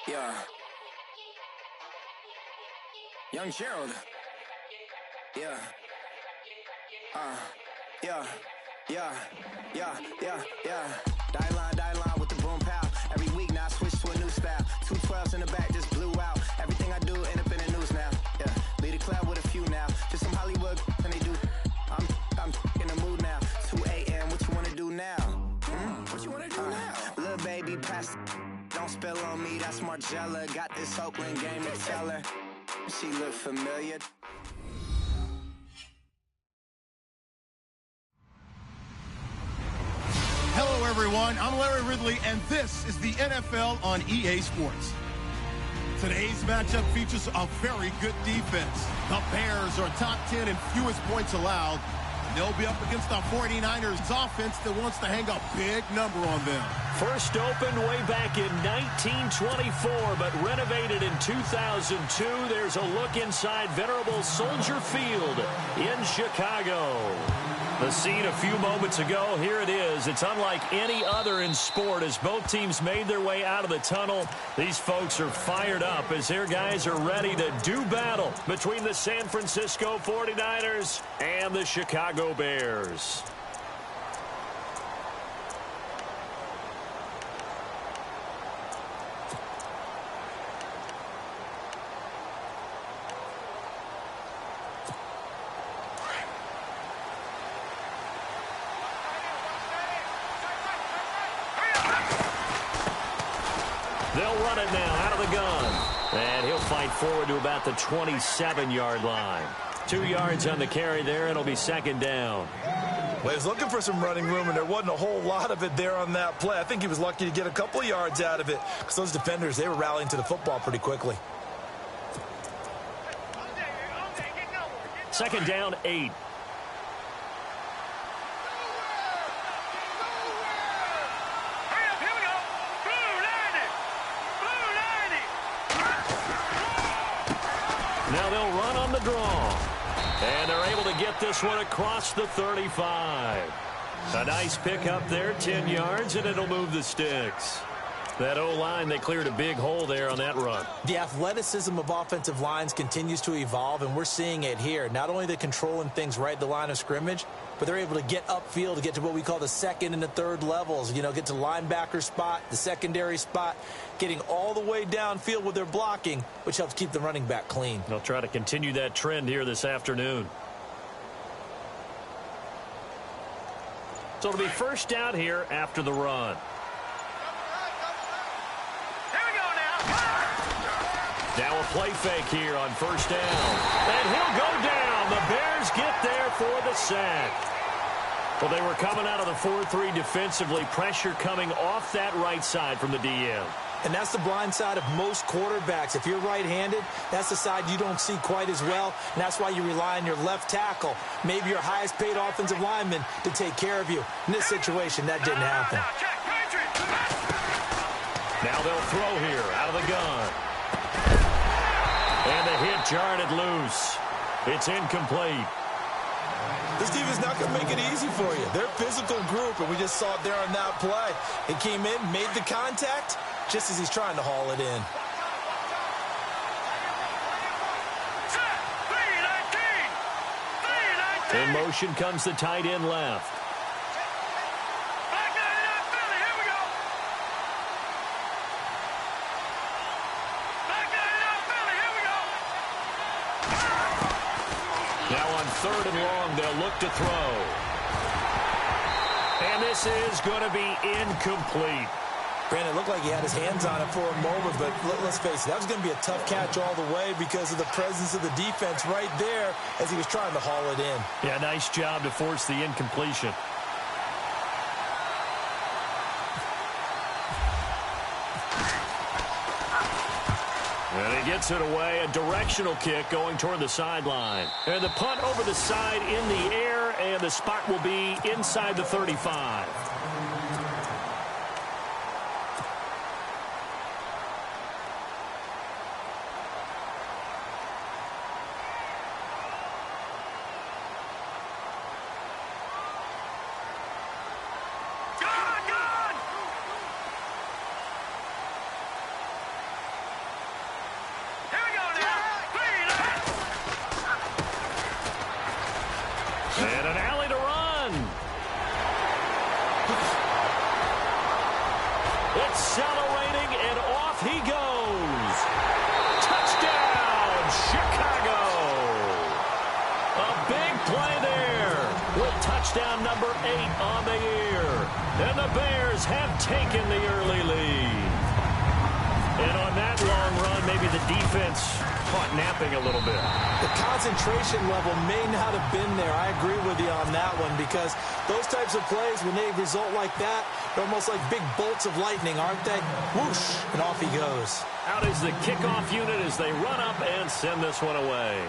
Yeah. Young Gerald. Yeah. Yeah. Die line with the boom pow. Every week now I switch to a new style. 212s in the back just blew out. Everything I do end up in the news now. Yeah. Lead a club with a few now. Just some Hollywood and they do. I'm in the mood now. 2 a.m. What you wanna do now? What you wanna do now? Little baby pass. Don't spill on me. That's Margella. Got this Oakland game to tell her. She look familiar. Hello, everyone. I'm Larry Ridley, and this is the NFL on EA Sports. Today's matchup features a very good defense. The Bears are top 10 in fewest points allowed. They'll be up against the 49ers offense that wants to hang a big number on them. First opened way back in 1924, but renovated in 2002. There's a look inside venerable Soldier Field in Chicago. The scene a few moments ago, here it is. It's unlike any other in sport as both teams made their way out of the tunnel. These folks are fired up as their guys are ready to do battle between the San Francisco 49ers and the Chicago Bears. They'll run it now out of the gun. And he'll fight forward to about the 27-yard line. 2 yards on the carry there, and it'll be second down. Well, he was looking for some running room, and there wasn't a whole lot of it there on that play. I think he was lucky to get a couple of yards out of it because those defenders, they were rallying to the football pretty quickly. Second down, 8. Now they'll run on the draw. And they're able to get this one across the 35. A nice pickup there, 10 yards, and it'll move the sticks. That O-line, they cleared a big hole there on that run. The athleticism of offensive lines continues to evolve, and we're seeing it here. Not only they're controlling things right at the line of scrimmage, but they're able to get upfield to get to what we call the second and the third levels. You know, get to linebacker spot, the secondary spot, getting all the way downfield with their blocking, which helps keep the running back clean. They'll try to continue that trend here this afternoon. So it'll be first down here after the run. Now a play fake here on first down. And he'll go down. The Bears get there for the sack. Well, they were coming out of the 4-3 defensively. Pressure coming off that right side from the DM. And that's the blind side of most quarterbacks. If you're right-handed, that's the side you don't see quite as well. And that's why you rely on your left tackle, maybe your highest-paid offensive lineman, to take care of you. In this situation, that didn't happen. Now they'll throw here out of the gun. And the hit jarred it loose. It's incomplete. This team is not going to make it easy for you. They're a physical group, and we just saw it there on that play. He came in, made the contact, just as he's trying to haul it in. In motion comes the tight end left. Now on third and long, they'll look to throw. And this is going to be incomplete. Brandon, it looked like he had his hands on it for a moment, but let's face it, that was going to be a tough catch all the way because of the presence of the defense right there as he was trying to haul it in. Yeah, nice job to force the incompletion. And he gets it away, a directional kick going toward the sideline. And the punt over the side in the air, and the spot will be inside the 35. touchdown number 8 on the year. And the Bears have taken the early lead. And on that long run, maybe the defense caught napping a little bit. The concentration level may not have been there. I agree with you on that one, because those types of plays, when they result like that, they're almost like big bolts of lightning, aren't they? Whoosh, and off he goes. Out is the kickoff unit as they run up and send this one away.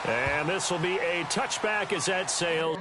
And this will be a touchback as that sails.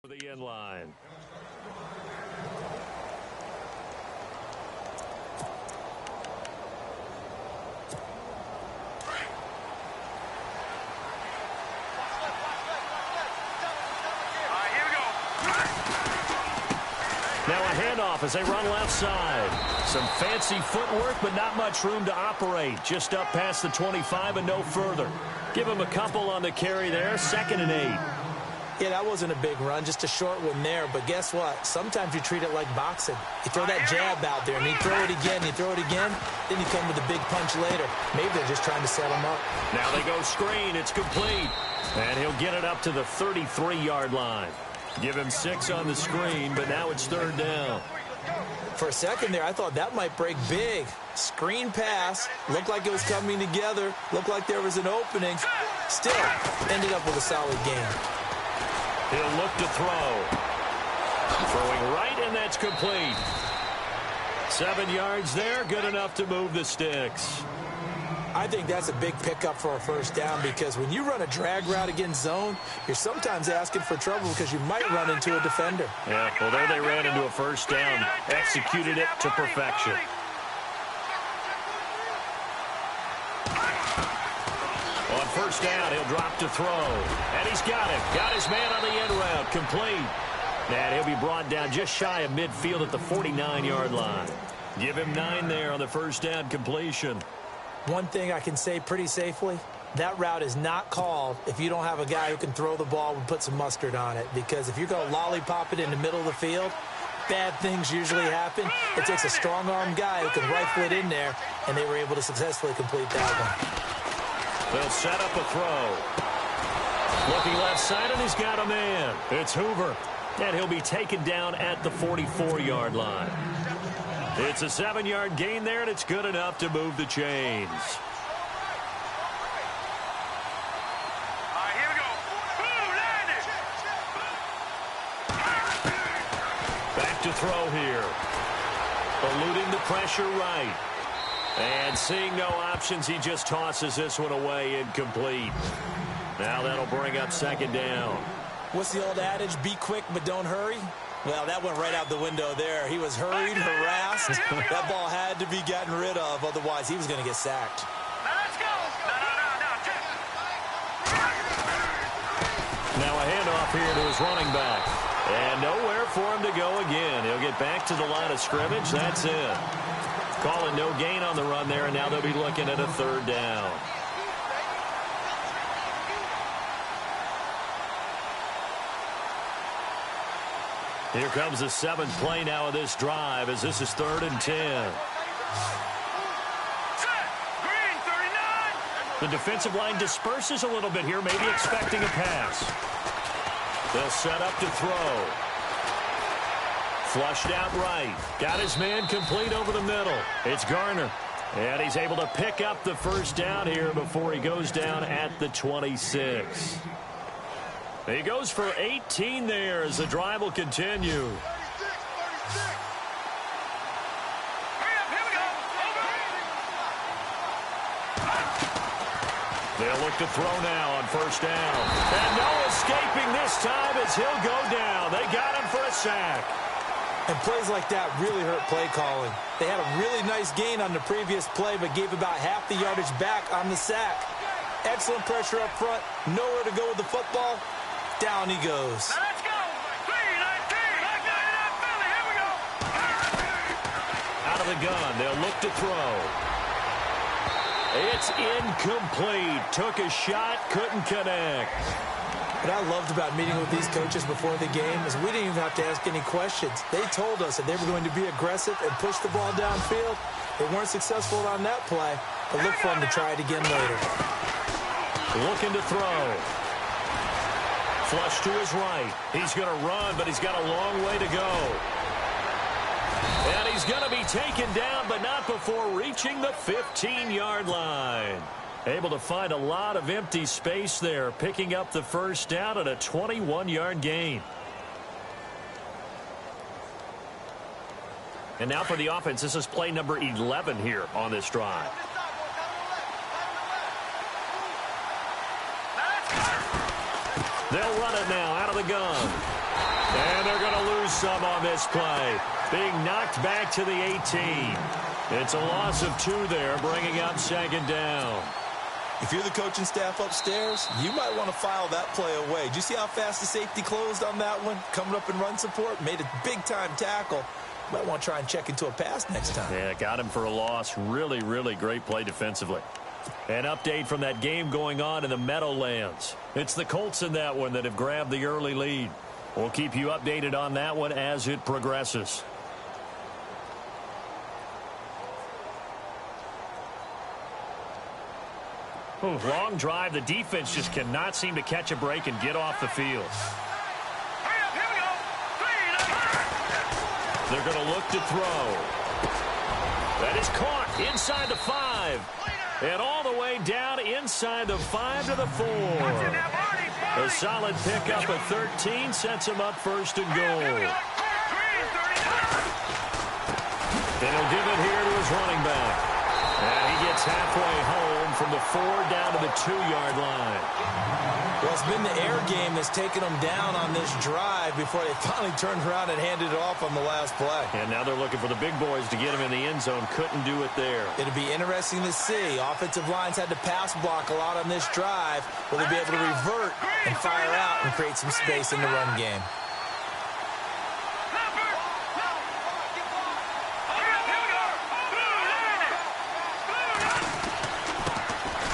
Over the end line. Now a handoff as they run left side. Some fancy footwork, but not much room to operate. Just up past the 25 and no further. Give him a couple on the carry there. 2nd and 8. Yeah, that wasn't a big run, just a short one there. But guess what? Sometimes you treat it like boxing. You throw that jab out there, and you throw it again, you throw it again, then you come with a big punch later. Maybe they're just trying to set him up. Now they go screen. It's complete. And he'll get it up to the 33-yard line. Give him 6 on the screen, but now it's 3rd down. For a second there, I thought that might break big. Screen pass. Looked like it was coming together. Looked like there was an opening. Still, ended up with a solid game. He'll look to throw. Throwing right, and that's complete. 7 yards there, good enough to move the sticks. I think that's a big pickup for a first down, because when you run a drag route against zone, you're sometimes asking for trouble because you might run into a defender. Yeah, well, there they ran into a first down. Executed it to perfection. On first down, he'll drop to throw. And he's got it. Got his man on the end route. Complete. And he'll be brought down just shy of midfield at the 49-yard line. Give him 9 there on the first down completion. One thing I can say pretty safely, that route is not called if you don't have a guy who can throw the ball and put some mustard on it. Because if you're going to lollipop it in the middle of the field, bad things usually happen. It takes a strong-arm guy who can rifle it in there, and they were able to successfully complete that one. They'll set up a throw. Looking left side, and he's got a man. It's Hoover. And he'll be taken down at the 44-yard line. It's a 7-yard gain there, and it's good enough to move the chains. Here we go. Back to throw here. Eluding the pressure right. And seeing no options, he just tosses this one away, incomplete. Now that'll bring up 2nd down. What's the old adage? Be quick, but don't hurry. Well, that went right out the window there. He was hurried, harassed. That ball had to be gotten rid of, otherwise he was going to get sacked. Now let's go. Now a handoff here to his running back. And nowhere for him to go again. He'll get back to the line of scrimmage. That's it. Calling no gain on the run there, and now they'll be looking at a 3rd down. Here comes the 7th play now of this drive, as this is 3rd and 10. Green, 39. The defensive line disperses a little bit here, maybe expecting a pass. They'll set up to throw. Flushed out right. Got his man complete over the middle. It's Garner. And he's able to pick up the first down here before he goes down at the 26. He goes for 18 there as the drive will continue. They'll look to throw now on first down. And no escaping this time as he'll go down. They got him for a sack. And plays like that really hurt play calling. They had a really nice gain on the previous play, but gave about half the yardage back on the sack. Excellent pressure up front. Nowhere to go with the football. Down he goes. Now let's go. 3-19. Here we go. Out of the gun, they'll look to throw. It's incomplete. Took a shot, couldn't connect. What I loved about meeting with these coaches before the game is we didn't even have to ask any questions. They told us that they were going to be aggressive and push the ball downfield. They weren't successful on that play, but look for them to try it again later. Looking to throw. Flush to his right. He's going to run, but he's got a long way to go. And he's going to be taken down, but not before reaching the 15-yard line. Able to find a lot of empty space there, picking up the first down at a 21-yard gain. And now for the offense, this is play number 11 here on this drive. They'll run it now out of the gun. And they're going to lose some on this play. Being knocked back to the 18. It's a loss of 2 there, bringing up second down. If you're the coaching staff upstairs, you might want to file that play away. Did you see how fast the safety closed on that one? Coming up in run support, made a big-time tackle. Might want to try and check into a pass next time. Yeah, got him for a loss. Really, really great play defensively. An update from that game going on in the Meadowlands. It's the Colts in that one that have grabbed the early lead. We'll keep you updated on that one as it progresses. Ooh, long drive. The defense just cannot seem to catch a break and get off the field. Hurry up, here we go. They're going to look to throw. That is caught inside the 5. And all the way down inside the 5 to the 4. A solid pickup at 13 sets him up first and goal. And he'll give it here to his running back. And he gets halfway home from the 4 down to the 2-yard line. Well, it's been the air game that's taken them down on this drive before they finally turned around and handed it off on the last play. And now they're looking for the big boys to get him in the end zone. Couldn't do it there. It'll be interesting to see. Offensive lines had to pass block a lot on this drive. Will they be able to revert and fire out and create some space in the run game?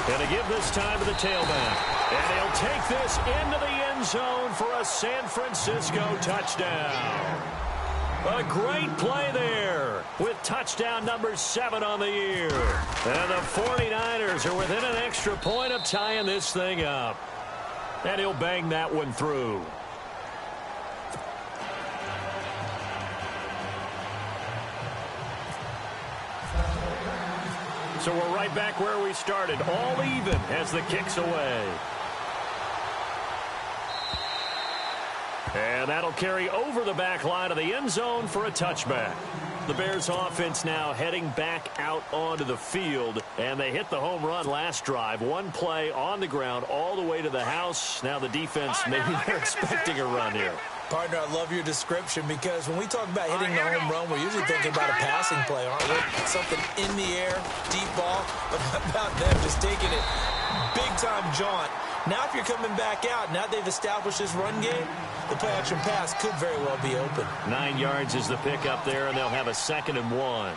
Going to give this time to the tailback. And he'll take this into the end zone for a San Francisco touchdown. A great play there with touchdown number 7 on the year. And the 49ers are within an extra point of tying this thing up. And he'll bang that one through. So we're right back where we started, all even as the kick's away. And that'll carry over the back line of the end zone for a touchback. The Bears offense now heading back out onto the field, and they hit the home run last drive. One play on the ground all the way to the house. Now the defense, maybe they're expecting a run here. Partner, I love your description because when we talk about hitting the home run, we're usually thinking about a passing play, aren't we? Something in the air, deep ball, but how about them just taking it big-time jaunt. Now if you're coming back out, now they've established this run game, the play-action pass could very well be open. 9 yards is the pickup there, and they'll have a 2nd and 1.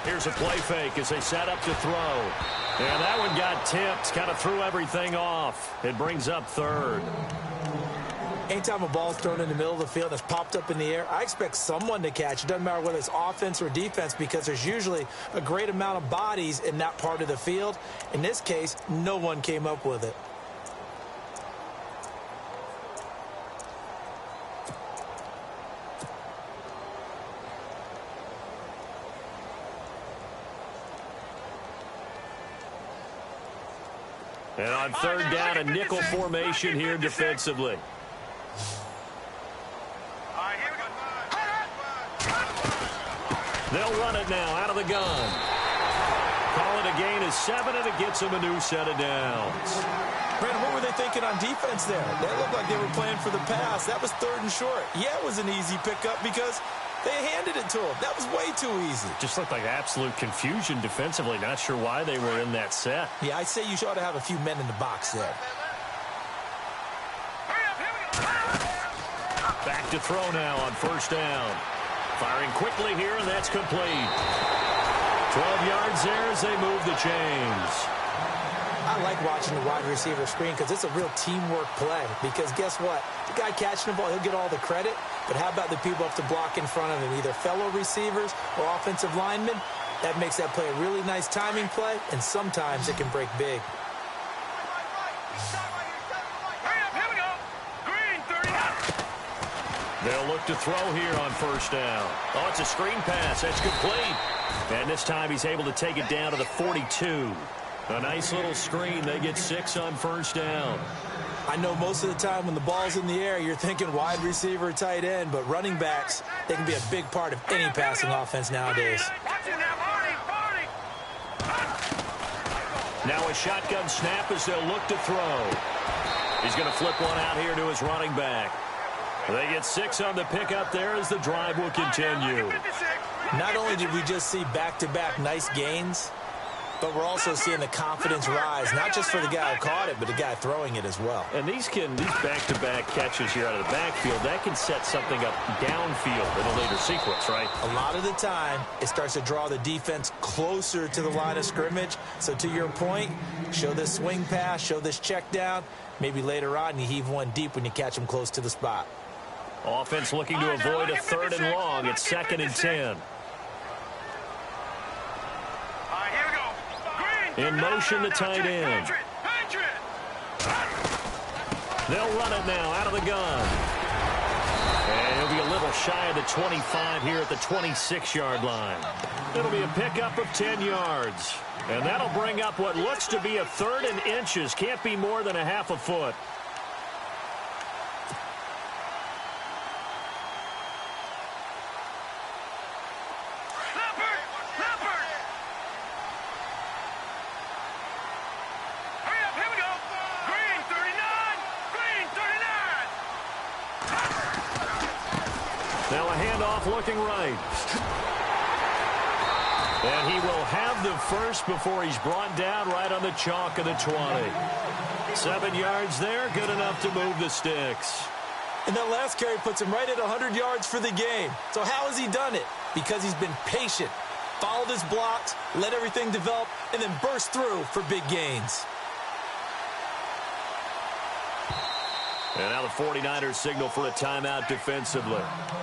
Here's a play fake as they set up to throw. And that one got tipped, kind of threw everything off. It brings up 3rd. Anytime a ball's thrown in the middle of the field that's popped up in the air, I expect someone to catch. It doesn't matter whether it's offense or defense because there's usually a great amount of bodies in that part of the field. In this case, no one came up with it. And on third down, a nickel formation here defensively. They'll run it now out of the gun. Call it a gain of 7, and it gets them a new set of downs. Brandon, what were they thinking on defense there? They looked like they were playing for the pass. That was 3rd and short. Yeah, it was an easy pickup because they handed it to him. That was way too easy. Just looked like absolute confusion defensively. Not sure why they were in that set. Yeah, I'd say you ought to have a few men in the box there. Back to throw now on first down. Firing quickly here, and that's complete. 12 yards there as they move the chains. I like watching the wide receiver screen because it's a real teamwork play. Because guess what? The guy catching the ball, he'll get all the credit. But how about the people up to block in front of him, either fellow receivers or offensive linemen? That makes that play a really nice timing play, and sometimes it can break big. They'll look to throw here on first down. Oh, it's a screen pass. That's complete. And this time he's able to take it down to the 42. A nice little screen. They get 6 on first down. I know most of the time when the ball's in the air, you're thinking wide receiver, tight end, but running backs, they can be a big part of any passing offense nowadays. Now a shotgun snap as they'll look to throw. He's going to flip one out here to his running back. They get 6 on the pickup there as the drive will continue. Not only did we just see back-to-back nice gains, but we're also seeing the confidence rise, not just for the guy who caught it, but the guy throwing it as well. And these back-to-back catches here out of the backfield, that can set something up downfield in a later sequence, right? A lot of the time, it starts to draw the defense closer to the line of scrimmage. So to your point, show this swing pass, show this check down. Maybe later on you heave one deep when you catch them close to the spot. Offense looking to avoid a 3rd and long. It's 2nd and 10. In motion, the tight end. They'll run it now out of the gun. And he'll be a little shy of the 25 here at the 26-yard line. It'll be a pickup of 10 yards. And that'll bring up what looks to be a 3rd and inches. Can't be more than a half a foot. Looking right. And he will have the first before he's brought down right on the chalk of the 20. 7 yards there, good enough to move the sticks. And that last carry puts him right at 100 yards for the game. So how has he done it? Because he's been patient, followed his blocks, let everything develop, and then burst through for big gains. And now the 49ers signal for a timeout defensively.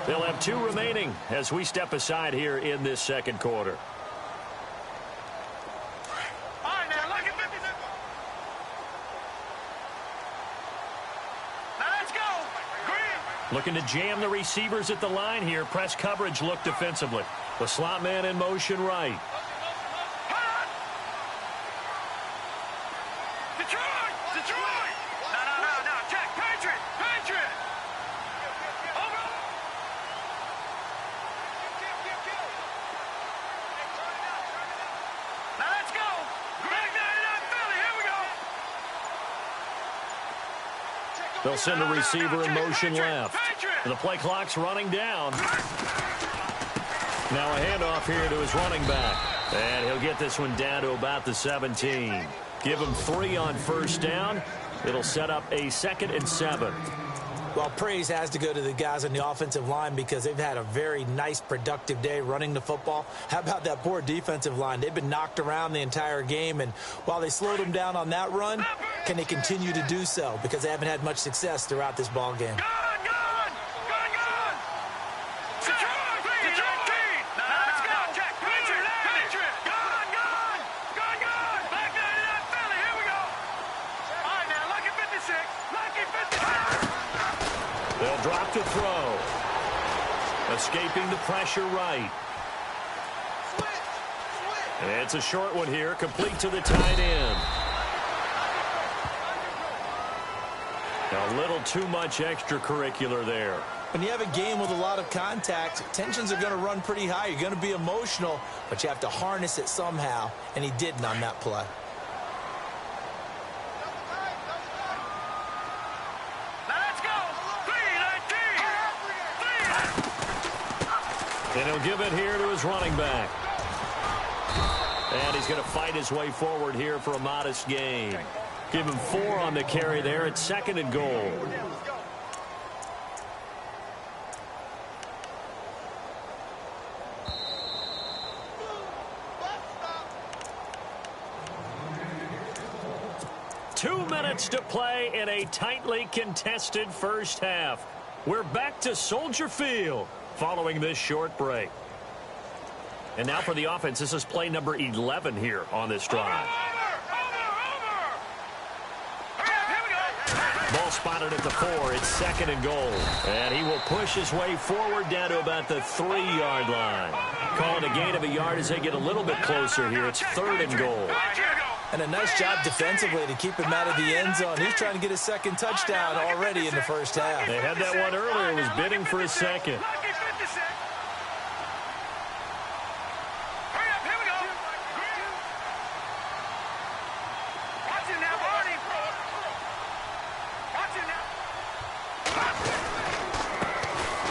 They'll have 2 remaining as we step aside here in this second quarter. Looking to jam the receivers at the line here. Press coverage look defensively. The slot man in motion right. They'll send the receiver in motion left. And the play clock's running down. Now a handoff here to his running back. And he'll get this one down to about the 17. Give him 3 on first down. It'll set up a 2nd and 7. Well, praise has to go to the guys on the offensive line because they've had a very nice, productive day running the football. How about that poor defensive line? They've been knocked around the entire game, and while they slowed them down on that run, can they continue to do so? Because they haven't had much success throughout this ball game. They'll drop to throw. Escaping the pressure right. And it's a short one here, complete to the tight end. A little too much extracurricular there. When you have a game with a lot of contact, tensions are going to run pretty high. You're going to be emotional, but you have to harness it somehow, and he didn't on that play. Let's go. 3-19. And he'll give it here to his running back. And he's going to fight his way forward here for a modest gain. Give him 4 on the carry there at 2nd and goal. Two minutes to play in a tightly contested first half. We're back to Soldier Field following this short break. And now for the offense, this is play number 11 here on this drive. Ball spotted at the 4. It's 2nd and goal. And he will push his way forward down to about the 3-yard line. Calling a gain of a yard as they get a little bit closer here. It's 3rd and goal. And a nice job defensively to keep him out of the end zone. He's trying to get his 2nd touchdown already in the first half. They had that one earlier. It was bidding for his 2nd.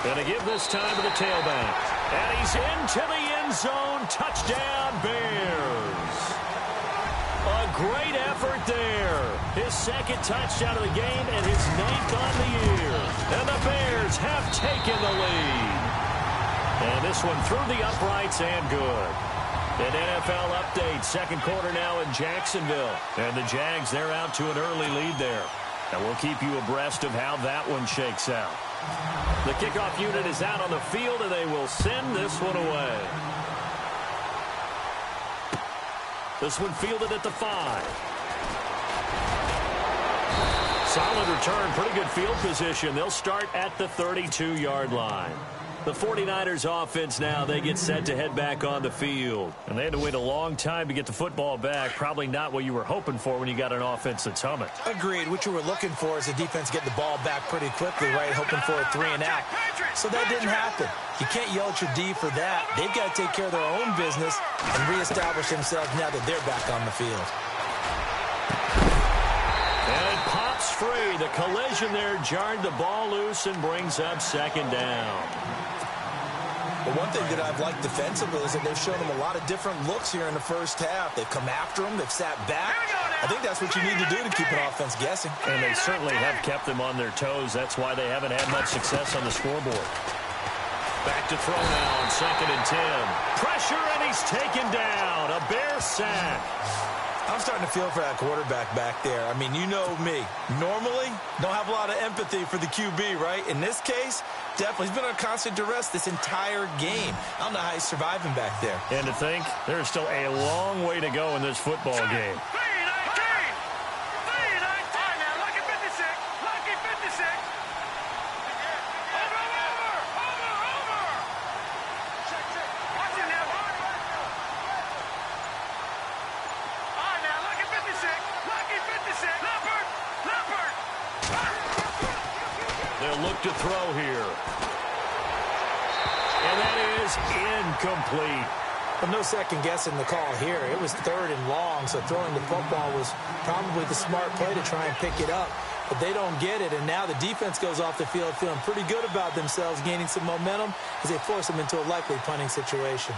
Going to give this time to the tailback. And he's into the end zone. Touchdown, Bears. A great effort there. His 2nd touchdown of the game and his 9th on the year. And the Bears have taken the lead. And this one through the uprights and good. An NFL update. 2nd quarter now in Jacksonville. And the Jags, they're out to an early lead there. And we'll keep you abreast of how that one shakes out. The kickoff unit is out on the field, and they will send this one away. This one fielded at the 5. Solid return, pretty good field position. They'll start at the 32-yard line. The 49ers offense now, they get set to head back on the field. And they had to wait a long time to get the football back. Probably not what you were hoping for when you got an offense that's humming. Agreed. What you were looking for is the defense get the ball back pretty quickly, right? Hoping for a 3 and out. So that didn't happen. You can't yell at your D for that. They've got to take care of their own business and reestablish themselves now that they're back on the field. And it pops free. The collision there jarred the ball loose and brings up 2nd down. But one thing that I've liked defensively is that they've shown them a lot of different looks here in the first half. They've come after them. They've sat back. I think that's what you need to do to keep an offense guessing. And they certainly have kept them on their toes. That's why they haven't had much success on the scoreboard. Back to throw now on 2nd and 10. Pressure, and he's taken down. A Bear sack. I'm starting to feel for that quarterback back there. I mean, you know me. Normally, don't have a lot of empathy for the QB, right? In this case, definitely. He's been on constant duress this entire game. I don't know how he's surviving back there. And to think, there's still a long way to go in this football game. 3-19. 3-19. Now, lucky 56. Lucky 56. Over. Check. Watch it now. All right, now, lucky 56. Lucky 56. Leopard. They'll look to throw here. And that is incomplete. But no second guessing the call here. It was 3rd and long, so throwing the football was probably the smart play to try and pick it up. But they don't get it, and now the defense goes off the field feeling pretty good about themselves, gaining some momentum as they force them into a likely punting situation.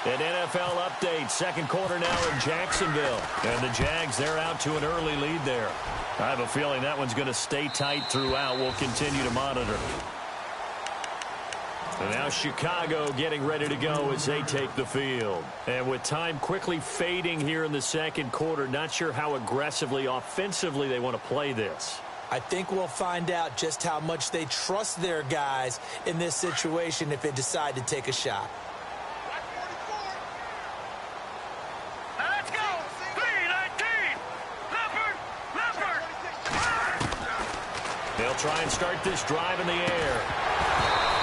An NFL update. 2nd quarter now in Jacksonville. And the Jags, they're out to an early lead there. I have a feeling that one's going to stay tight throughout. We'll continue to monitor. And now Chicago getting ready to go as they take the field. And with time quickly fading here in the 2nd quarter, not sure how aggressively, offensively they want to play this. I think we'll find out just how much they trust their guys in this situation if they decide to take a shot. Let's go. 3-19. Leopard. They'll try and start this drive in the air.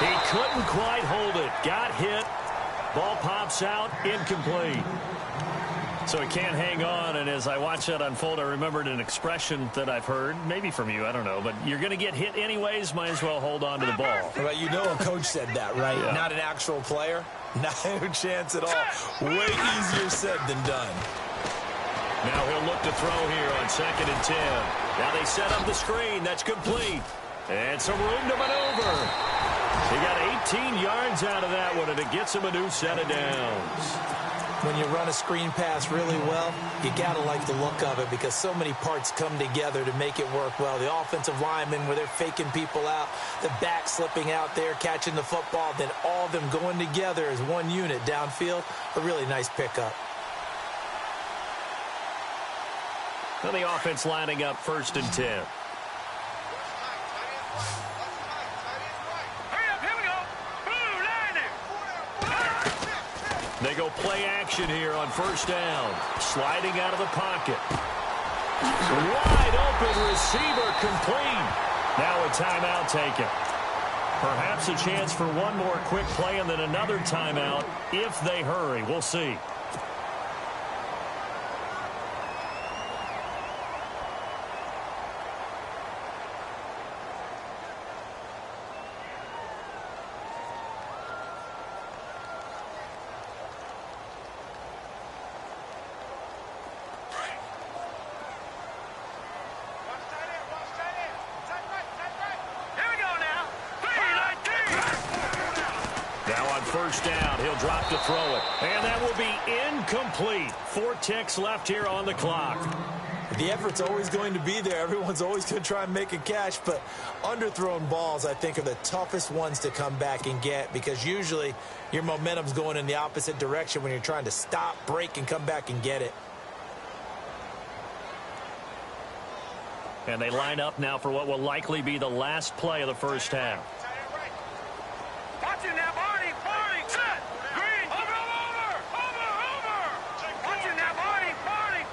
He couldn't quite hold it. Got hit. Ball pops out. Incomplete. So he can't hang on, and as I watch that unfold, I remembered an expression that I've heard, maybe from you, I don't know, but you're going to get hit anyways, might as well hold on to the ball. Right, you know a coach said that, right? Yeah. Not an actual player. No chance at all. Way easier said than done. Now he'll look to throw here on 2nd and 10. Now they set up the screen. That's complete. And some room to maneuver. He got 18 yards out of that one, and it gets him a new set of downs. When you run a screen pass really well, you got to like the look of it because so many parts come together to make it work well. The offensive linemen, where they're faking people out, the back slipping out there, catching the football, then all of them going together as one unit downfield. A really nice pickup. Now the offense lining up 1st and 10. They go play action here on 1st down. Sliding out of the pocket. Wide open receiver complete. Now a timeout taken. Perhaps a chance for one more quick play and then another timeout if they hurry. We'll see. Down, he'll drop to throw it, and that will be incomplete. 4 ticks left here on the clock. The effort's always going to be there. Everyone's always going to try and make a catch, but underthrown balls, I think, are the toughest ones to come back and get because usually your momentum's going in the opposite direction when you're trying to stop, break, and come back and get it. And they line up now for what will likely be the last play of the 1st half. Watch it now, Barney, set, green, over. Watch it now, Barney.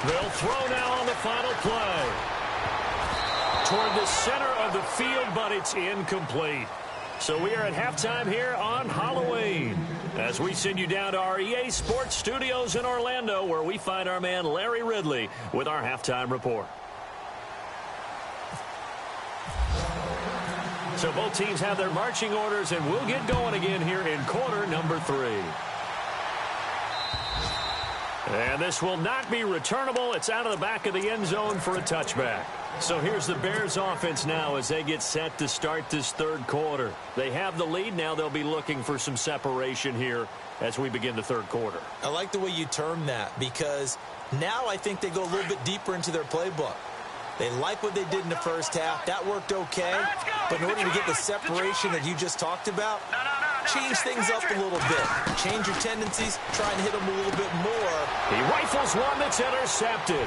They'll throw now on the final play. Toward the center of the field, but it's incomplete. So we are at halftime here on Halloween as we send you down to our EA Sports Studios in Orlando where we find our man Larry Ridley with our halftime report. So both teams have their marching orders, and we'll get going again here in quarter number 3. And this will not be returnable. It's out of the back of the end zone for a touchback. So here's the Bears offense now as they get set to start this 3rd quarter. They have the lead. Now they'll be looking for some separation here as we begin the 3rd quarter. I like the way you term that because now I think they go a little bit deeper into their playbook. They like what they did in the 1st half. That worked okay. But in order to get the separation that you just talked about, change things up a little bit. Change your tendencies. Try and hit them a little bit more. He rifles one that's intercepted.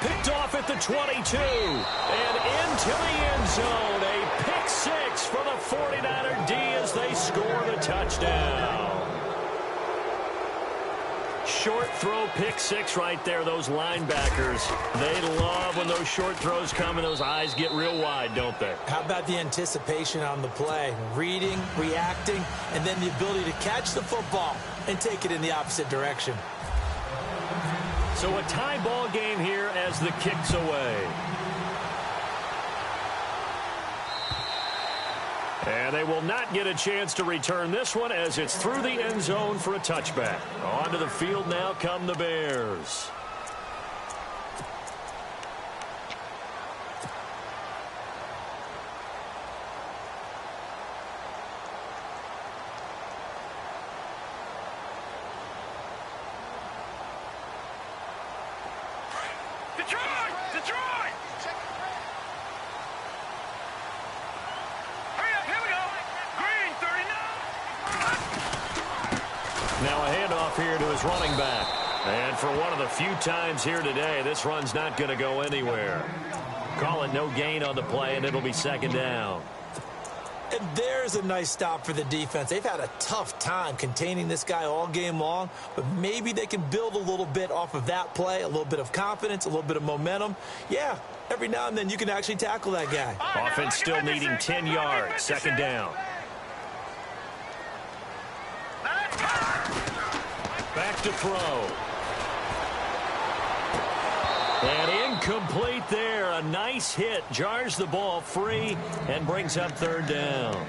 Picked off at the 22. And into the end zone. A pick 6 for the 49er D as they score the touchdown. Short throw, pick 6 right there. Those linebackers, they love when those short throws come and those eyes get real wide, don't they? How about the anticipation on the play? Reading, reacting, and then the ability to catch the football and take it in the opposite direction. So a tie ball game here as the kick's away. And they will not get a chance to return this one as it's through the end zone for a touchback. Onto the field now come the Bears. Detroit! Now a handoff here to his running back. And for one of the few times here today, this run's not going to go anywhere. Call it no gain on the play, and it'll be 2nd down. And there's a nice stop for the defense. They've had a tough time containing this guy all game long, but maybe they can build a little bit off of that play, a little bit of confidence, a little bit of momentum. Yeah, every now and then you can actually tackle that guy. Offense still needing 10 yards, 2nd down. Back to throw. And incomplete there. A nice hit. Jars the ball free and brings up third down.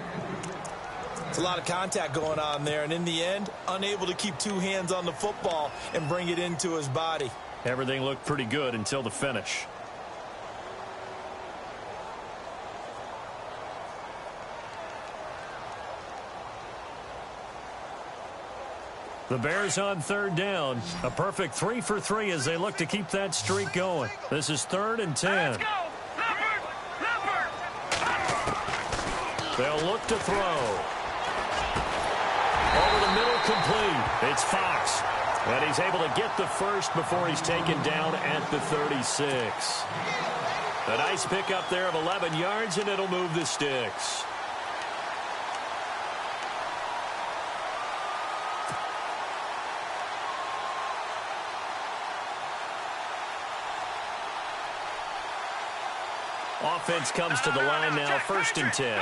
It's a lot of contact going on there, and in the end, unable to keep two hands on the football and bring it into his body. Everything looked pretty good until the finish. The Bears on third down. A perfect 3 for 3 as they look to keep that streak going. This is 3rd and 10. Let's go. Leopard. They'll look to throw. Over the middle, complete. It's Fox. And he's able to get the first before he's taken down at the 36. A nice pickup there of 11 yards, and it'll move the sticks. Offense comes to the line now, 1st and 10.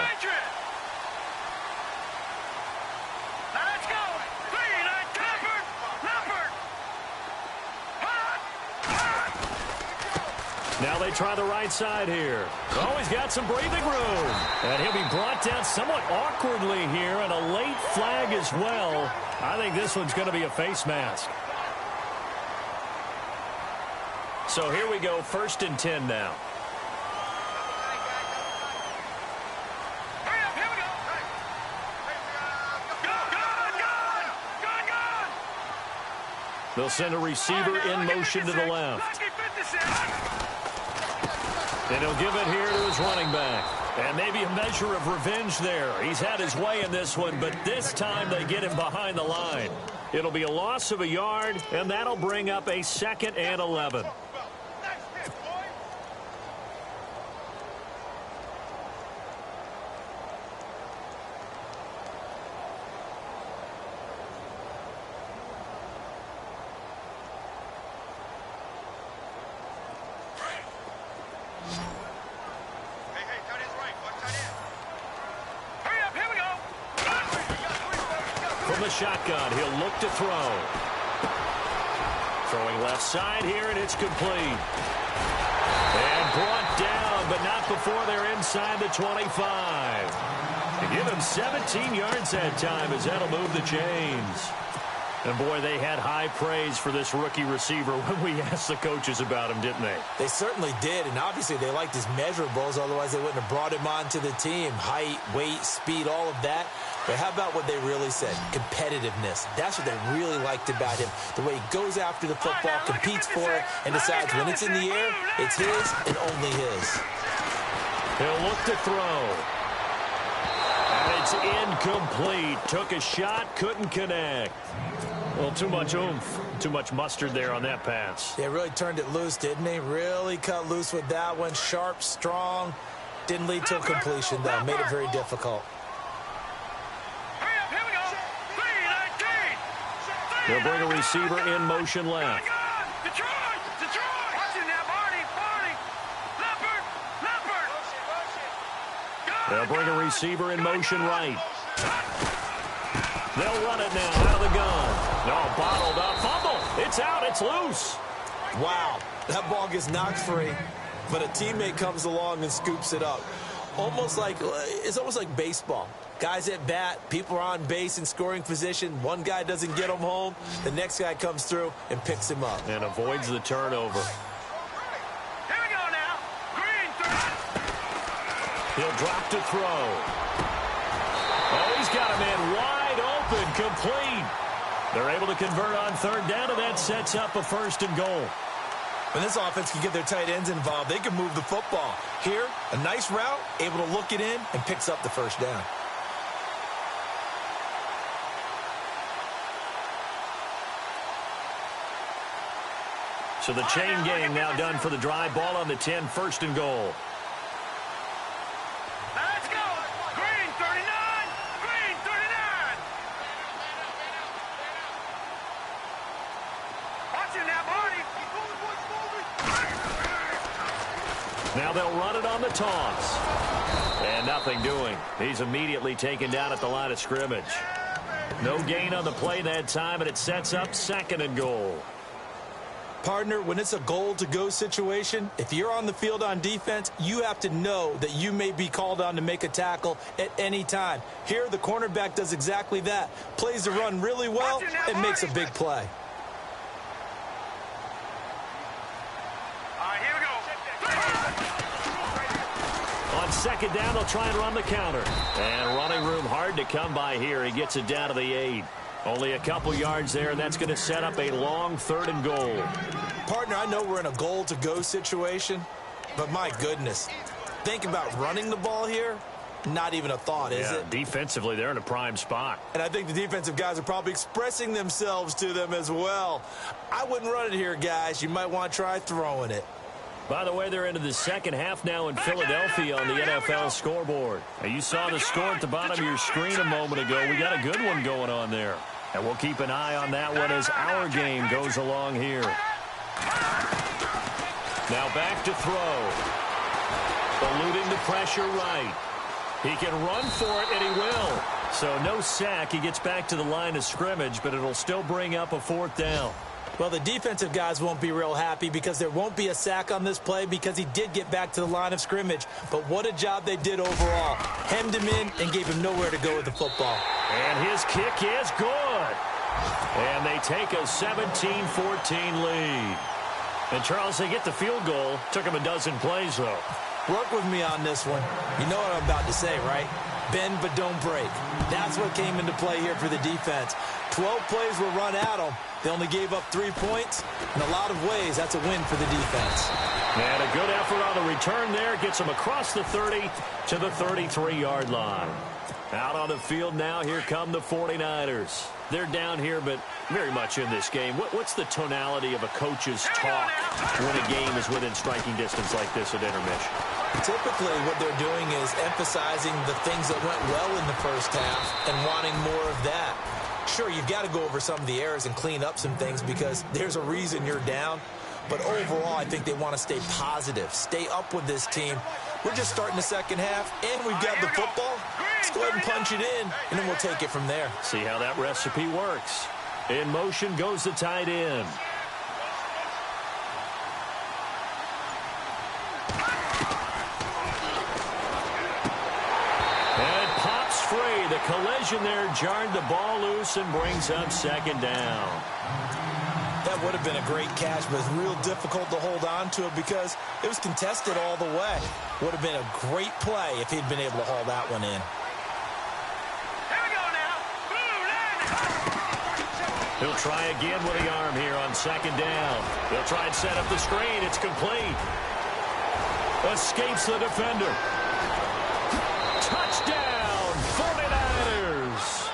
Now they try the right side here. Oh, he's got some breathing room. And he'll be brought down somewhat awkwardly here, and a late flag as well. I think this one's going to be a face mask. So here we go, 1st and 10 now. They'll send a receiver in motion to the left. And he'll give it here to his running back. And maybe a measure of revenge there. He's had his way in this one, but this time they get him behind the line. It'll be a loss of a yard, and that'll bring up a 2nd and 11. Shotgun. He'll look to throw. Throwing left side here, and it's complete. And brought down, but not before they're inside the 25. To give him 17 yards that time as that'll move the chains. And, boy, they had high praise for this rookie receiver when we asked the coaches about him, didn't they? They certainly did, and obviously they liked his measurables. Otherwise, they wouldn't have brought him onto the team. Height, weight, speed, all of that. But how about what they really said? Competitiveness. That's what they really liked about him. The way he goes after the football, competes for it, and decides when it's in the air, it's his and only his. He'll look to throw. And it's incomplete. Took a shot, couldn't connect. Well, too much oomph, too much mustard there on that pass. Yeah, really turned it loose, didn't he? Really cut loose with that one. Sharp, strong. Didn't lead to a completion, though. Made it very difficult. They'll bring a receiver in motion left. They'll bring a receiver in motion right. They'll run it now out of the gun. No, bottled up. Fumble. It's out. It's loose. Wow. That ball gets knocked free, but a teammate comes along and scoops it up. It's almost like baseball. Guys at bat, people are on base in scoring position. One guy doesn't get him home. The next guy comes through and picks him up. And avoids the turnover. Here we go now. Green. He'll drop to throw. Oh, he's got a man wide open, complete. They're able to convert on third down, and that sets up a 1st and goal. When this offense can get their tight ends involved, they can move the football. Here, a nice route, able to look it in, and picks up the 1st down. So the chain gang now done for the drive. Ball on the 10, 1st and goal. Let's go. Green 39. Green 39. Watch it now, Marty. Now they'll run it on the toss. And nothing doing. He's immediately taken down at the line of scrimmage. No gain on the play that time, and it sets up 2nd and goal. Partner, when it's a goal-to-go situation, if you're on the field on defense, you have to know that you may be called on to make a tackle at any time. Here, the cornerback does exactly that. Plays the run really well and makes a big play. All right, here we go. On 2nd down, they'll try and run the counter. And running room hard to come by here. He gets it down to the 8. Only a couple yards there, and that's going to set up a long 3rd and goal. Partner, I know we're in a goal-to-go situation, but my goodness, think about running the ball here. Not even a thought, is it? Defensively, they're in a prime spot. And I think the defensive guys are probably expressing themselves to them as well. I wouldn't run it here, guys. You might want to try throwing it. By the way, they're into the 2nd half now in Philadelphia on the NFL scoreboard. Now, you saw the score at the bottom of your screen a moment ago. We got a good one going on there. And we'll keep an eye on that one as our game goes along here. Now back to throw. Eluding the pressure right. He can run for it, and he will. So no sack. He gets back to the line of scrimmage, but it'll still bring up a 4th down. Well, the defensive guys won't be real happy because there won't be a sack on this play because he did get back to the line of scrimmage. But what a job they did overall. Hemmed him in and gave him nowhere to go with the football. And his kick is good. And they take a 17-14 lead. And, Charles, they get the field goal. Took him a dozen plays, though. Work with me on this one. You know what I'm about to say, right? Bend but don't break. That's what came into play here for the defense. 12 plays were run at them. They only gave up 3 points. In a lot of ways, that's a win for the defense. And a good effort on the return there. Gets them across the 30 to the 33-yard line. Out on the field now, here come the 49ers. They're down here, but very much in this game. What's the tonality of a coach's talk when a game is within striking distance like this at intermission? Typically, what they're doing is emphasizing the things that went well in the first half and wanting more of that. Sure, you've got to go over some of the errors and clean up some things because there's a reason you're down. But overall, I think they want to stay positive, stay up with this team. We're just starting the 2nd half, and we've got the football. Let's go ahead and punch it in, and then we'll take it from there. See how that recipe works. In motion goes the tight end. And it pops free. The collision there jarred the ball loose and brings up 2nd down. That would have been a great catch, but it's real difficult to hold on to it because it was contested all the way. Would have been a great play if he'd been able to haul that one in. Here we go now. He'll try again with the arm here on 2nd down. They'll try and set up the screen. It's complete. Escapes the defender. Touchdown, 49ers.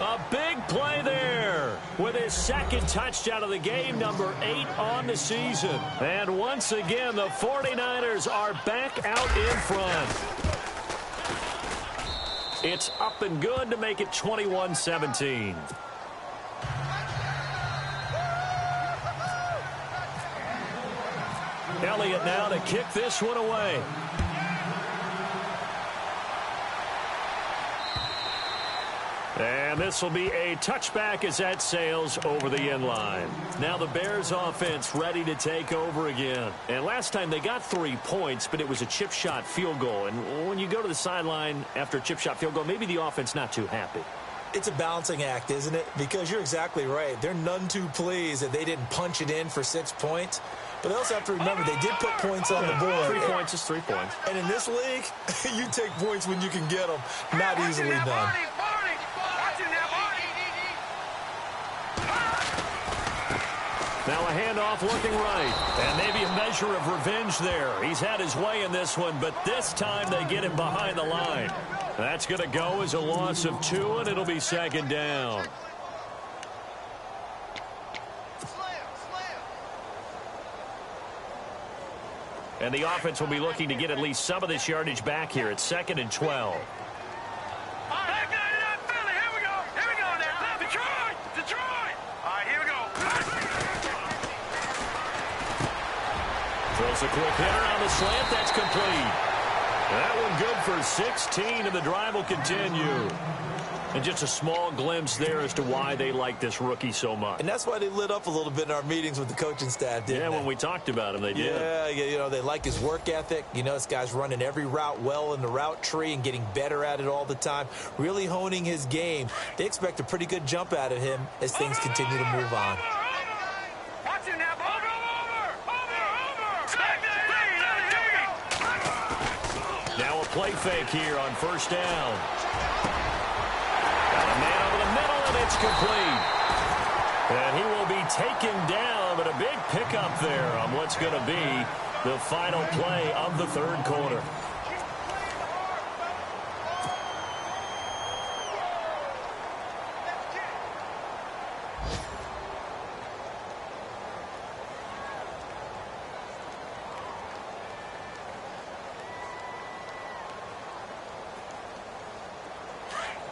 A big play there with his 2nd touchdown of the game, number 8 on the season. And once again, the 49ers are back out in front. It's up and good to make it 21-17. Elliott now to kick this one away. And this will be a touchback as that sails over the end line. Now the Bears offense ready to take over again. And last time they got 3 points, but it was a chip shot field goal. And when you go to the sideline after a chip shot field goal, maybe the offense not too happy. It's a balancing act, isn't it? Because you're exactly right. They're none too pleased that they didn't punch it in for 6 points. But they also have to remember they did put points on the board. 3 points is 3 points. And in this league, you take points when you can get them. Not easily done. Now a handoff looking right. And maybe a measure of revenge there. He's had his way in this one, but this time they get him behind the line. That's going to go as a loss of 2, and it'll be 2nd down. And the offense will be looking to get at least some of this yardage back here. It's 2nd and 12. Throws a quick hitter on the slant. That's complete. That one good for 16, and the drive will continue. And just a small glimpse there as to why they like this rookie so much. And that's why they lit up a little bit in our meetings with the coaching staff, didn't they? Yeah, when we talked about him, they did. Yeah, you know, they like his work ethic. You know, this guy's running every route well in the route tree and getting better at it all the time, really honing his game. They expect a pretty good jump out of him as things continue to move on. Watch it now, over. Now a play fake here on first down. Got a man over the middle, and it's complete. And he will be taken down, but a big pickup there on what's going to be the final play of the third quarter.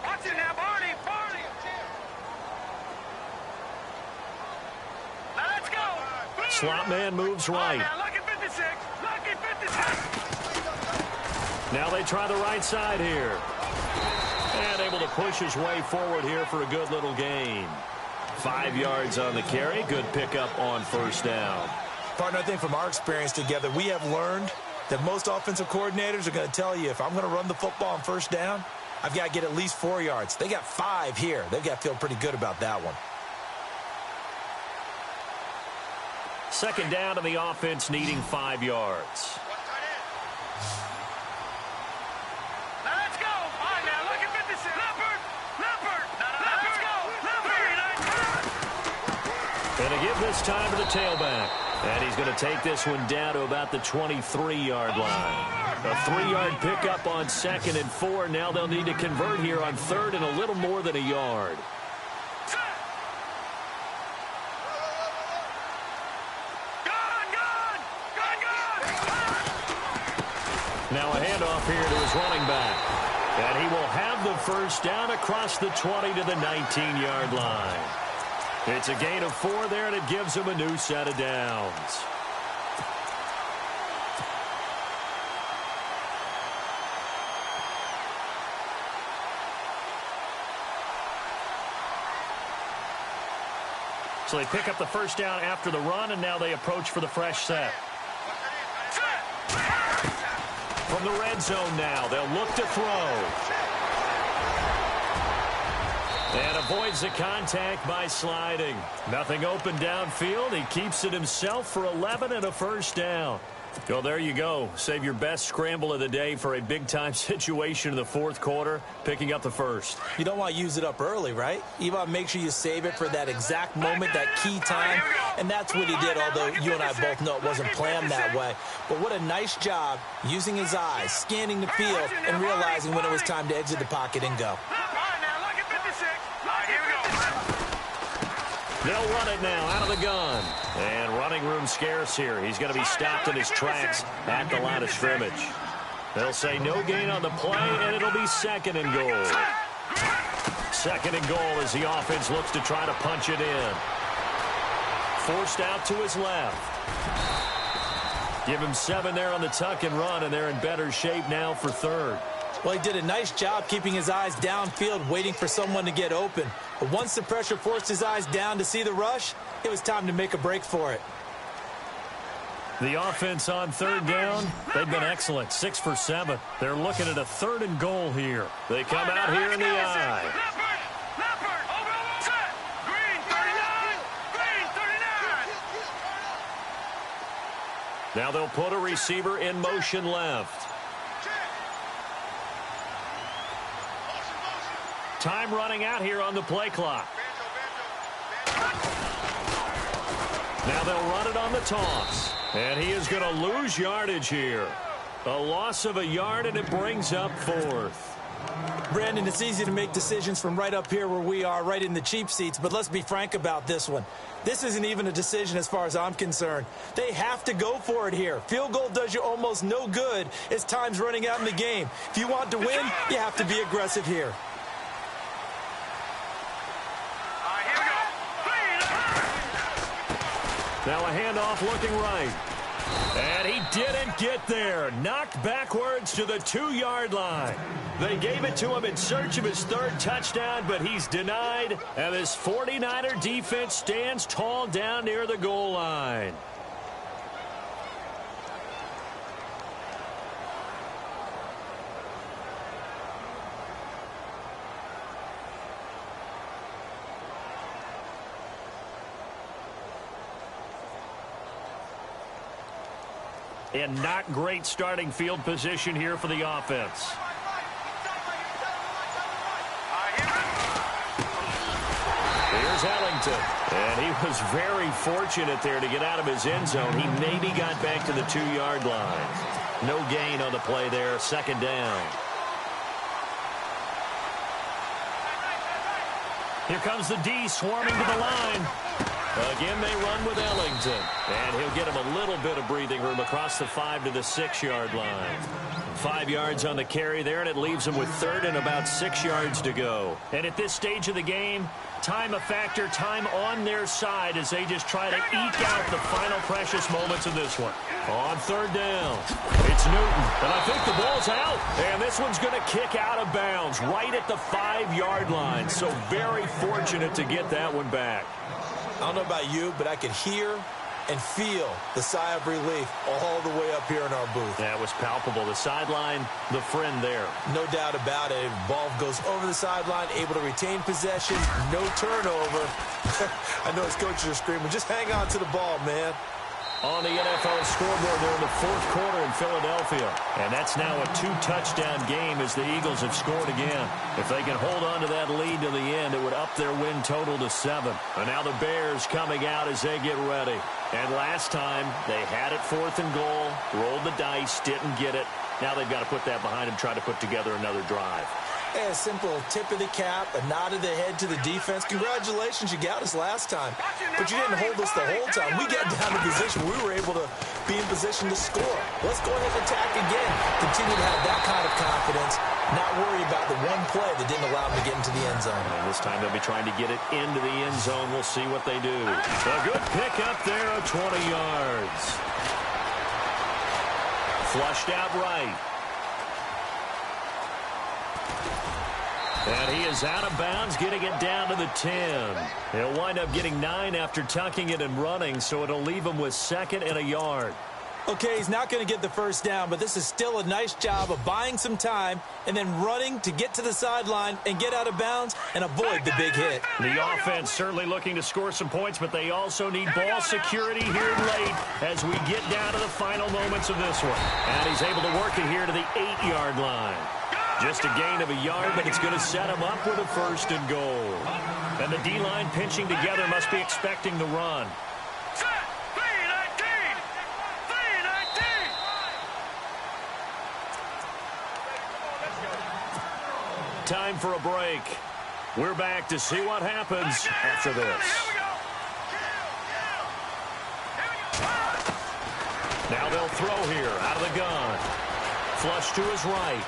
Watch it now, Barney. Let's go. Slot man moves right. Now, lucky 56. Lucky 56. Now they try the right side here. And able to push his way forward here for a good little gain. 5 yards on the carry. Good pickup on first down. Partner, I think from our experience together, we have learned that most offensive coordinators are going to tell you, if I'm going to run the football on first down, I've got to get at least 4 yards. They got 5 here. They've got to feel pretty good about that one. Second down to the offense, needing 5 yards. Let's go. All right, now, look at 56. Leopard. Let's go. And to give this time to the tailback. And he's going to take this one down to about the 23-yard line. A 3-yard pickup on 2nd and 4. Now they'll need to convert here on 3rd and a little more than a yard. Now a handoff here to his running back. And he will have the first down across the 20 to the 19-yard line. It's a gain of 4 there, and it gives him a new set of downs. So they pick up the first down after the run, and now they approach for the fresh set. From the red zone now, they'll look to throw. And avoids the contact by sliding. Nothing open downfield. He keeps it himself for 11 and a first down. Well, there you go. Save your best scramble of the day for a big-time situation in the fourth quarter, picking up the first. You don't want to use it up early, right? You want to make sure you save it for that exact moment, that key time. And that's what he did, although you and I both know it wasn't planned that way. But what a nice job using his eyes, scanning the field, and realizing when it was time to exit the pocket and go. They'll run it now out of the gun. And running room scarce here. He's going to be stopped in his tracks at the line of scrimmage. They'll say no gain on the play, and it'll be 2nd and goal. 2nd and goal as the offense looks to try to punch it in. Forced out to his left. Give him 7 there on the tuck and run, and they're in better shape now for 3rd. Well, he did a nice job keeping his eyes downfield, waiting for someone to get open. But once the pressure forced his eyes down to see the rush, it was time to make a break for it. The offense on 3rd down, they've been excellent, 6 for 7. They're looking at a 3rd and goal here. They come out here in the eye. Now they'll put a receiver in motion left. Time running out here on the play clock. Now they'll run it on the toss. And he is going to lose yardage here. A loss of a yard, and it brings up 4th. Brandon, it's easy to make decisions from right up here where we are, right in the cheap seats, but let's be frank about this one. This isn't even a decision as far as I'm concerned. They have to go for it here. Field goal does you almost no good as time's running out in the game. If you want to win, you have to be aggressive here. Now a handoff looking right. And he didn't get there. Knocked backwards to the 2-yard line. They gave it to him in search of his 3rd touchdown, but he's denied. And this 49er defense stands tall down near the goal line. And not great starting field position here for the offense. Here's Ellington. And he was very fortunate there to get out of his end zone. He maybe got back to the 2-yard line. No gain on the play there. 2nd down. Here comes the D swarming to the line. Again, they run with Ellington. And he'll get him a little bit of breathing room across the 5 to the 6-yard line. 5 yards on the carry there, and it leaves him with 3rd and about 6 yards to go. And at this stage of the game, time a factor, time on their side as they just try to eke out the final precious moments of this one. On 3rd down, it's Newton, and I think the ball's out. And this one's going to kick out of bounds right at the 5-yard line. So very fortunate to get that one back. I don't know about you, but I could hear and feel the sigh of relief all the way up here in our booth. That was palpable. The sideline, the friend there. No doubt about it. Ball goes over the sideline, able to retain possession, no turnover. I know his coaches are screaming, just hang on to the ball, man. On the NFL scoreboard there in the 4th quarter in Philadelphia. And that's now a 2-touchdown game as the Eagles have scored again. If they can hold on to that lead to the end, it would up their win total to 7. And now the Bears coming out as they get ready. And last time, they had it 4th and goal, rolled the dice, didn't get it. Now they've got to put that behind them, try to put together another drive. A simple tip of the cap, a nod of the head to the defense. Congratulations, you got us last time. But you didn't hold us the whole time. We got down to position. We were able to be in position to score. Let's go ahead and attack again. Continue to have that kind of confidence. Not worry about the one play that didn't allow them to get into the end zone. And this time they'll be trying to get it into the end zone. We'll see what they do. A good pick up there of 20 yards. Flushed out right. And he is out of bounds, getting it down to the 10. He'll wind up getting 9 after tucking it and running, so it'll leave him with 2nd and a yard. Okay, he's not going to get the 1st down, but this is still a nice job of buying some time and then running to get to the sideline and get out of bounds and avoid the big hit. The offense certainly looking to score some points, but they also need ball security here late as we get down to the final moments of this one. And he's able to work it here to the 8-yard line. Just a gain of a yard, but it's going to set him up with a 1st and goal. And the D-line pinching together must be expecting the run. Time for a break. We're back to see what happens after this. Now they'll throw here out of the gun. Flush to his right.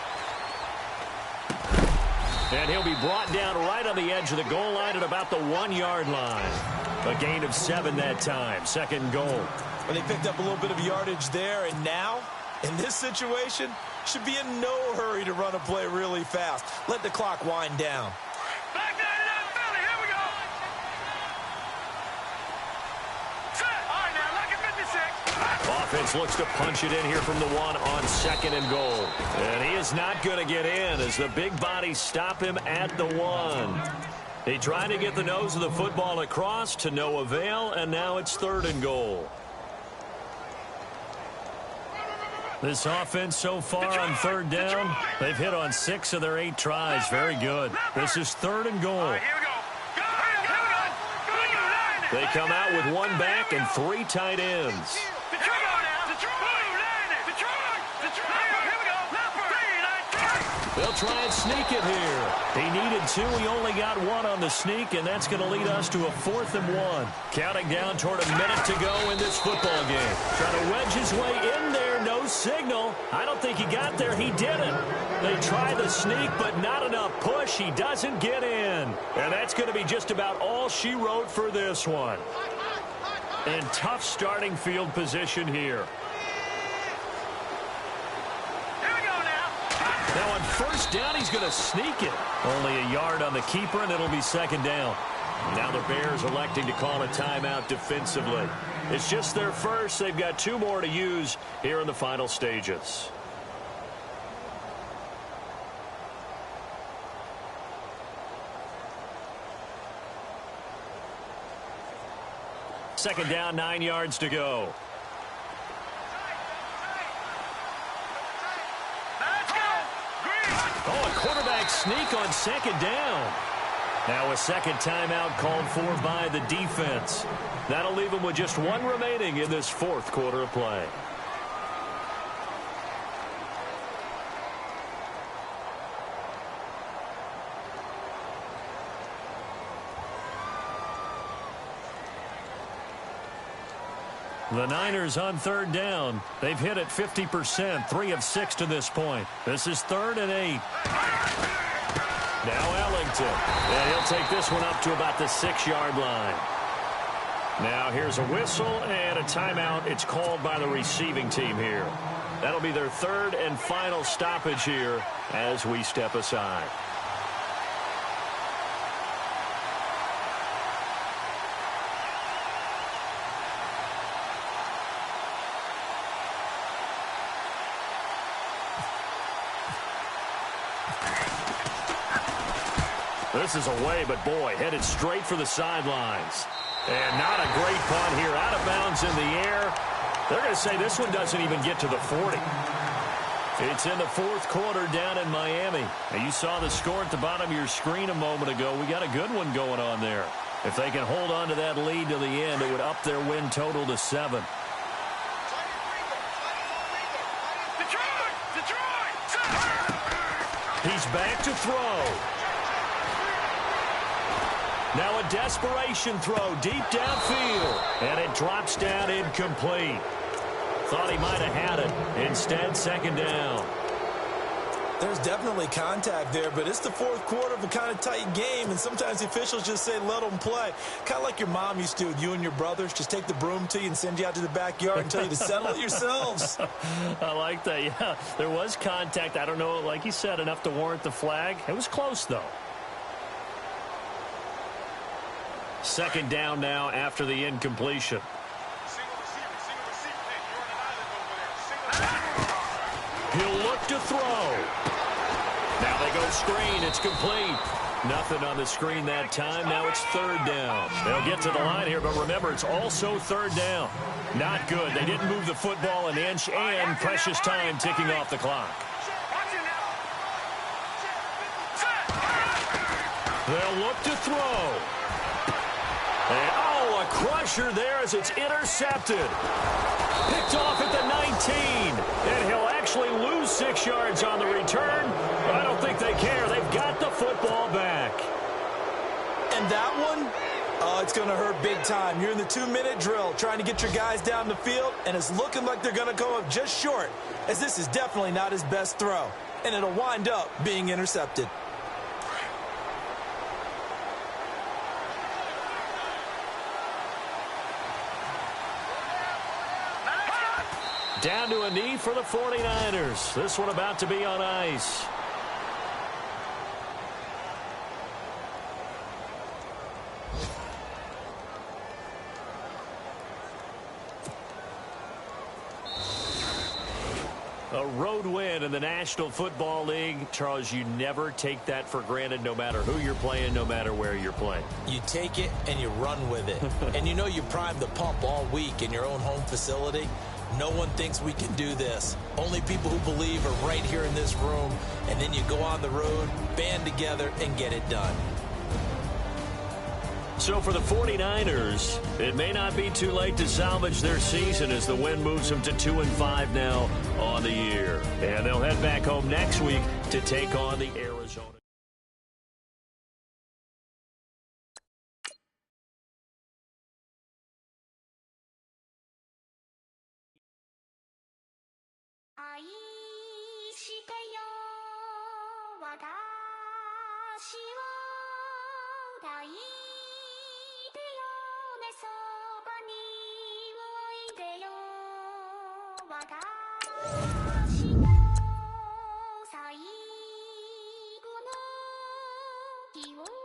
And he'll be brought down right on the edge of the goal line at about the 1-yard line. A gain of 7 that time. 2nd goal. Well, they picked up a little bit of yardage there, and now, in this situation, should be in no hurry to run a play really fast. Let the clock wind down. Back there in Philly, here we go. Set. All right, now, look at 56. Offense looks to punch it in here from the 1 on 2nd and goal. And he is not going to get in as the big bodies stop him at the 1. He tried to get the nose of the football across to no avail, and now it's 3rd and goal. This offense so far on 3rd down, they've hit on 6 of their 8 tries. Very good. This is 3rd and goal. They come out with 1 back and 3 tight ends. They'll try and sneak it here. He needed 2. He only got 1 on the sneak, and that's going to lead us to a 4th and 1. Counting down toward a minute to go in this football game. Trying to wedge his way in there. No signal. I don't think he got there. He didn't. They try the sneak, but not enough push. He doesn't get in. And that's going to be just about all she wrote for this one. And tough starting field position here. down. He's going to sneak it. Only a yard on the keeper, and it'll be second down. Now the Bears electing to call a timeout defensively. It's just their first. They've got 2 more to use here in the final stages. Second down, 9 yards to go. Oh, a quarterback sneak on second down. Now a second timeout called for by the defense. That'll leave them with just 1 remaining in this 4th quarter of play. The Niners on third down. They've hit it 50%, 3 of 6 to this point. This is 3rd and 8. Now Ellington. And he'll take this one up to about the 6-yard line. Now here's a whistle and a timeout. It's called by the receiving team here. That'll be their 3rd and final stoppage here as we step aside. This is away, but boy, headed straight for the sidelines. And not a great punt here. Out of bounds in the air. They're going to say this one doesn't even get to the 40. It's in the 4th quarter down in Miami. Now, you saw the score at the bottom of your screen a moment ago. We got a good one going on there. If they can hold on to that lead to the end, it would up their win total to 7. He's back to throw. Now a desperation throw deep downfield. And it drops down incomplete. Thought he might have had it. Instead, second down. There's definitely contact there, but it's the 4th quarter of a kind of tight game, and sometimes the officials just say let them play. Kind of like your mom used to with you and your brothers. Just take the broom to you and send you out to the backyard and tell you to settle it yourselves. I like that, yeah. There was contact. I don't know, like you said, enough to warrant the flag. It was close, though. Second down now after the incompletion. He'll look to throw. Now they go screen. It's complete. Nothing on the screen that time. Now it's 3rd down. They'll get to the line here, but remember, it's also 3rd down. Not good. They didn't move the football an inch, and precious time ticking off the clock. They'll look to throw. And, oh, a crusher there as it's intercepted. Picked off at the 19. And he'll actually lose 6 yards on the return. But I don't think they care. They've got the football back. And that one, oh, it's going to hurt big time. You're in the 2-minute drill trying to get your guys down the field, and it's looking like they're going to go up just short, as this is definitely not his best throw. And it'll wind up being intercepted. Down to a knee for the 49ers. This one about to be on ice. A road win in the National Football League. Charles, you never take that for granted, no matter who you're playing, no matter where you're playing. You take it and you run with it. And you know you primed the pump all week in your own home facility. No one thinks we can do this. Only people who believe are right here in this room. And then you go on the road, band together, and get it done. So for the 49ers, it may not be too late to salvage their season as the win moves them to 2-5 now on the year. And they'll head back home next week to take on the Arizona. 気を